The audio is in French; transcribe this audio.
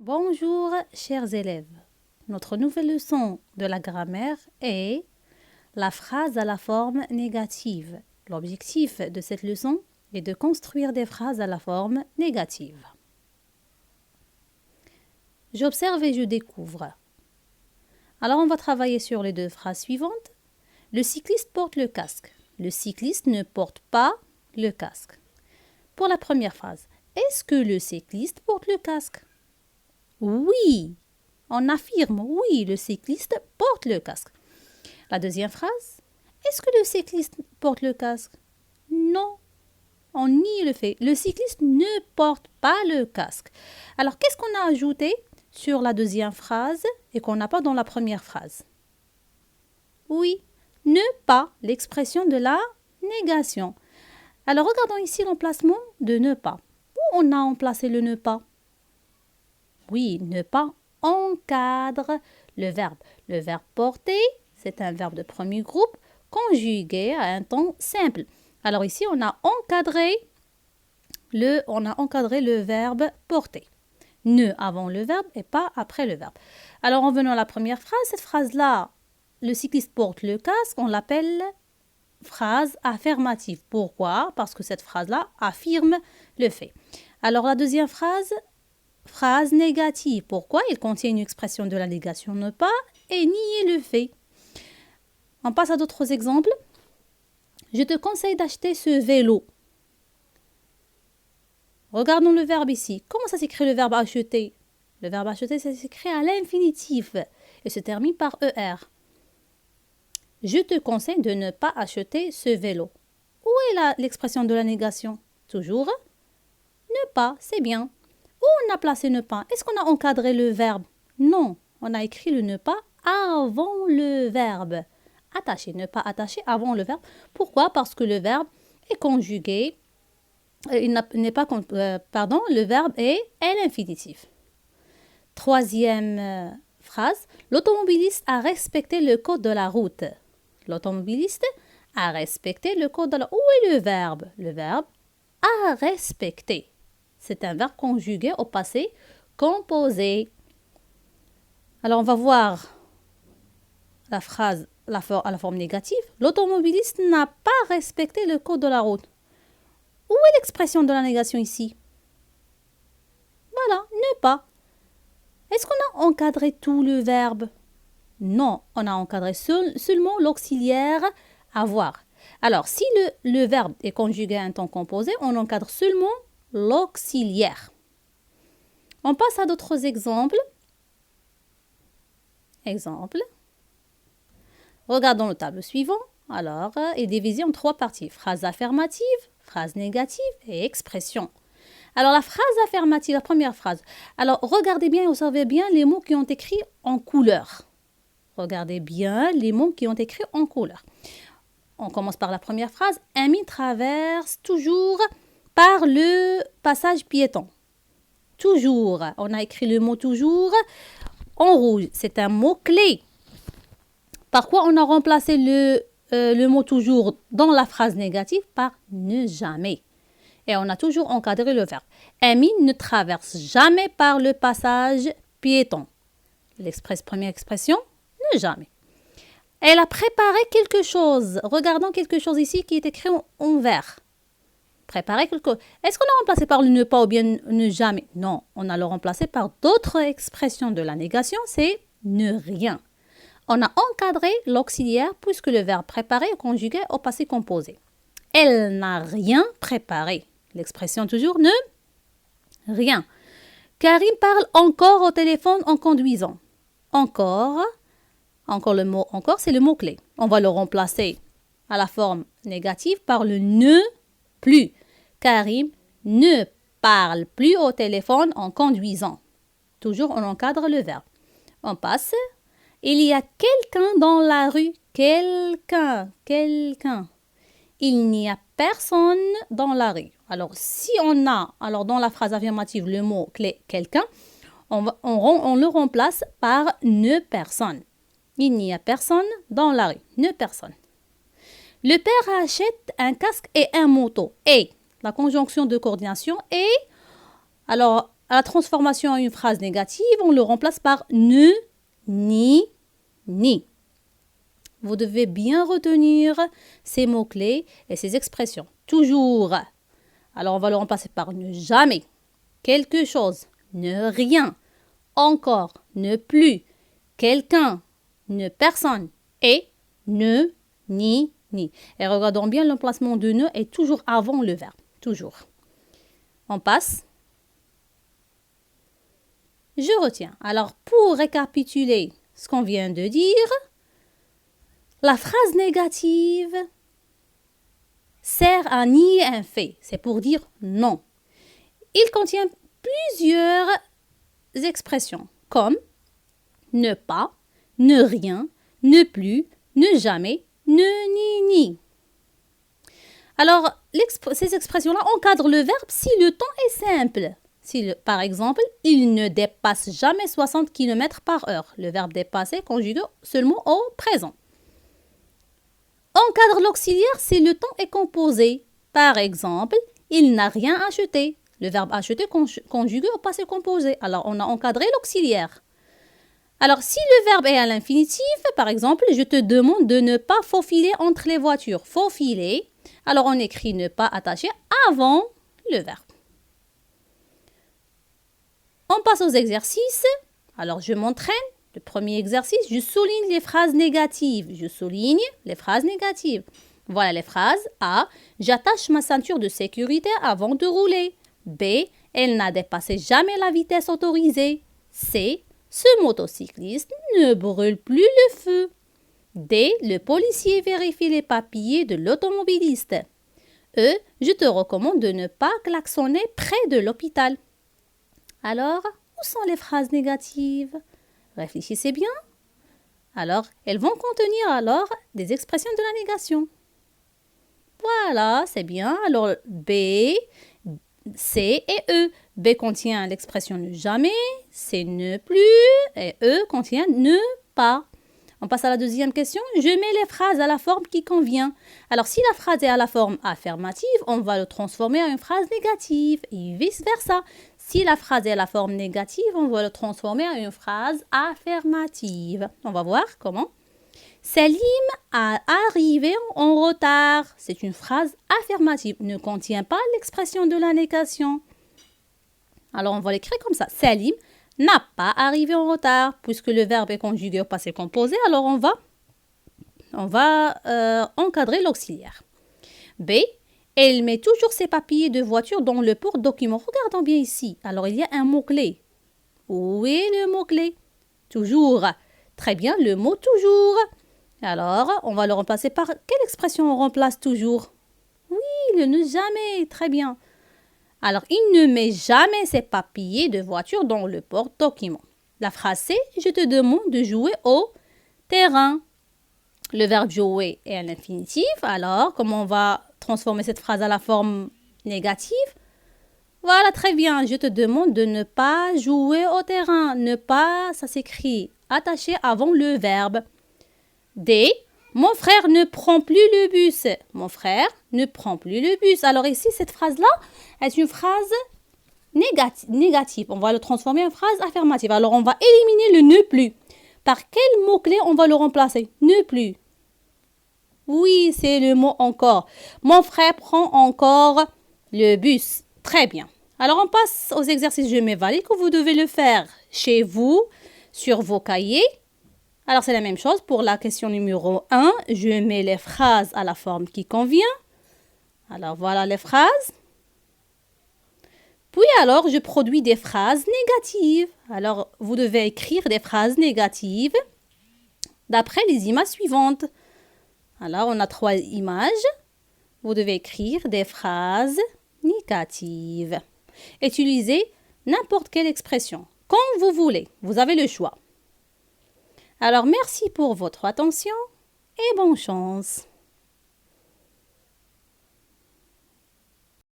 Bonjour, chers élèves. Notre nouvelle leçon de la grammaire est la phrase à la forme négative. L'objectif de cette leçon est de construire des phrases à la forme négative. J'observe et je découvre. Alors, on va travailler sur les deux phrases suivantes. Le cycliste porte le casque. Le cycliste ne porte pas le casque. Pour la première phrase, est-ce que le cycliste porte le casque? Oui, on affirme, oui, le cycliste porte le casque. La deuxième phrase, est-ce que le cycliste porte le casque? Non, on nie le fait. Le cycliste ne porte pas le casque. Alors, qu'est-ce qu'on a ajouté sur la deuxième phrase et qu'on n'a pas dans la première phrase? Oui, ne pas, l'expression de la négation. Alors, regardons ici l'emplacement de ne pas. Où on a emplacé le ne pas? Oui, ne pas encadre le verbe. Le verbe porter, c'est un verbe de premier groupe conjugué à un temps simple. Alors ici, on a encadré le verbe porter. Ne avant le verbe et pas après le verbe. Alors, en venant à la première phrase, cette phrase-là, le cycliste porte le casque, on l'appelle phrase affirmative. Pourquoi? Parce que cette phrase-là affirme le fait. Alors, la deuxième phrase négative. Pourquoi? Il contient une expression de la négation ne pas et nier le fait. On passe à d'autres exemples. Je te conseille d'acheter ce vélo. Regardons le verbe ici. Comment ça s'écrit le verbe acheter? Le verbe acheter, ça s'écrit à l'infinitif et se termine par ER. Je te conseille de ne pas acheter ce vélo. Où est l'expression de la négation? Toujours ne pas, c'est bien. Où on a placé ne pas? Est-ce qu'on a encadré le verbe? Non, on a écrit le ne pas avant le verbe. Attaché, ne pas attaché avant le verbe. Pourquoi? Parce que le verbe est conjugué. Le verbe est l'infinitif. Troisième phrase. L'automobiliste a respecté le code de la route. L'automobiliste a respecté le code de la route. Où est le verbe? Le verbe a respecté. C'est un verbe conjugué au passé composé. Alors, on va voir la phrase à la forme négative. L'automobiliste n'a pas respecté le code de la route. Où est l'expression de la négation ici? Voilà, ne pas. Est-ce qu'on a encadré tout le verbe? Non, on a encadré seulement l'auxiliaire avoir. Alors, si le verbe est conjugué à un temps composé, on encadre seulement l'auxiliaire. On passe à d'autres exemples. Exemple. Regardons le tableau suivant. Alors, il est divisé en trois parties. Phrase affirmative, phrase négative et expression. Alors, la phrase affirmative, la première phrase. Alors, regardez bien et observez bien les mots qui ont écrit en couleur. Regardez bien les mots qui ont écrit en couleur. On commence par la première phrase. Amy traverse toujours par le passage piéton. Toujours. On a écrit le mot toujours en rouge. C'est un mot clé. Par quoi on a remplacé le mot toujours dans la phrase négative par ne jamais. Et on a toujours encadré le verbe. Amy ne traverse jamais par le passage piéton. Première expression, ne jamais. Elle a préparé quelque chose. Regardons quelque chose ici qui est écrit en vert. Préparer quelque chose. Est-ce qu'on a remplacé par le ne pas ou bien ne jamais? Non, on a le remplacé par d'autres expressions de la négation, c'est ne rien. On a encadré l'auxiliaire puisque le verbe préparer est conjugué au passé composé. Elle n'a rien préparé. L'expression toujours ne rien. Karine parle encore au téléphone en conduisant. Encore le mot encore, c'est le mot-clé. On va le remplacer à la forme négative par le ne plus. Karim ne parle plus au téléphone en conduisant. Toujours, on encadre le verbe. On passe. Il y a quelqu'un dans la rue. Quelqu'un. Il n'y a personne dans la rue. Alors, si on a, dans la phrase affirmative, le mot clé quelqu'un, on le remplace par ne personne. Il n'y a personne dans la rue. Ne personne. Le père achète un casque et un moto. Et, la conjonction de coordination et, alors, à la transformation en une phrase négative, on le remplace par ne, ni, ni. Vous devez bien retenir ces mots-clés et ces expressions. Toujours. Alors, on va le remplacer par ne jamais, quelque chose, ne rien, encore, ne plus, quelqu'un, ne personne et ne, ni, ni. Et regardons bien, l'emplacement de ne est toujours avant le verbe. Toujours. On passe. Je retiens. Alors, pour récapituler ce qu'on vient de dire, la phrase négative sert à nier un fait. C'est pour dire non. Il contient plusieurs expressions comme ne pas, ne rien, ne plus, ne jamais, ne, ni. Alors, ces expressions-là encadrent le verbe si le temps est simple. Par exemple, il ne dépasse jamais 60 km par heure. Le verbe dépasser conjugué seulement au présent. Encadre l'auxiliaire si le temps est composé. Par exemple, il n'a rien acheté. Le verbe acheter conjugué au passé composé. Alors, on a encadré l'auxiliaire. Alors, si le verbe est à l'infinitif, par exemple, je te demande de ne pas faufiler entre les voitures. Faufiler. Alors, on écrit ne pas attacher avant le verbe. On passe aux exercices. Alors, je m'entraîne. Le premier exercice, je souligne les phrases négatives. Je souligne les phrases négatives. Voilà les phrases. A. J'attache ma ceinture de sécurité avant de rouler. B. Elle n'a dépassé jamais la vitesse autorisée. C. Ce motocycliste ne brûle plus le feu. D. Le policier vérifie les papiers de l'automobiliste. E. Je te recommande de ne pas klaxonner près de l'hôpital. Alors, où sont les phrases négatives? Réfléchissez bien. Alors, elles vont contenir des expressions de la négation. Voilà, c'est bien. Alors, B, C et E. B contient l'expression ne jamais, C ne plus et E contient ne pas. On passe à la deuxième question. Je mets les phrases à la forme qui convient. Alors, si la phrase est à la forme affirmative, on va le transformer en une phrase négative et vice-versa. Si la phrase est à la forme négative, on va le transformer en une phrase affirmative. On va voir comment. Salim a arrivé en retard. C'est une phrase affirmative. Ne contient pas l'expression de la négation. Alors, on va l'écrire comme ça. Salim n'a pas arrivé en retard. Puisque le verbe est conjugué au passé composé, alors on va encadrer l'auxiliaire. B. Elle met toujours ses papiers de voiture dans le porte-document. Regardons bien ici. Alors, il y a un mot-clé. Où est le mot-clé? Toujours. Très bien, le mot toujours. Alors, on va le remplacer par quelle expression on remplace toujours? Oui, le ne jamais. Très bien. Alors, il ne met jamais ses papiers de voiture dans le porte-document. La phrase c'est « Je te demande de jouer au terrain ». Le verbe jouer est à l'infinitif. Alors, comment on va transformer cette phrase à la forme négative? Voilà, très bien. Je te demande de ne pas jouer au terrain. Ne pas, ça s'écrit attaché avant le verbe. D. Mon frère ne prend plus le bus. Mon frère ne prend plus le bus. Alors ici, cette phrase-là est une phrase négative. On va le transformer en phrase affirmative. Alors, on va éliminer le ne plus. Par quel mot-clé on va le remplacer? Ne plus. Oui, c'est le mot encore. Mon frère prend encore le bus. Très bien. Alors, on passe aux exercices Je m'évalue que vous devez le faire chez vous, sur vos cahiers. Alors, c'est la même chose pour la question numéro 1. Je mets les phrases à la forme qui convient. Alors, voilà les phrases. Puis alors, je produis des phrases négatives. Alors, vous devez écrire des phrases négatives d'après les images suivantes. Alors, on a 3 images. Vous devez écrire des phrases négatives. Utilisez n'importe quelle expression, comme vous voulez. Vous avez le choix. Alors, merci pour votre attention et bonne chance.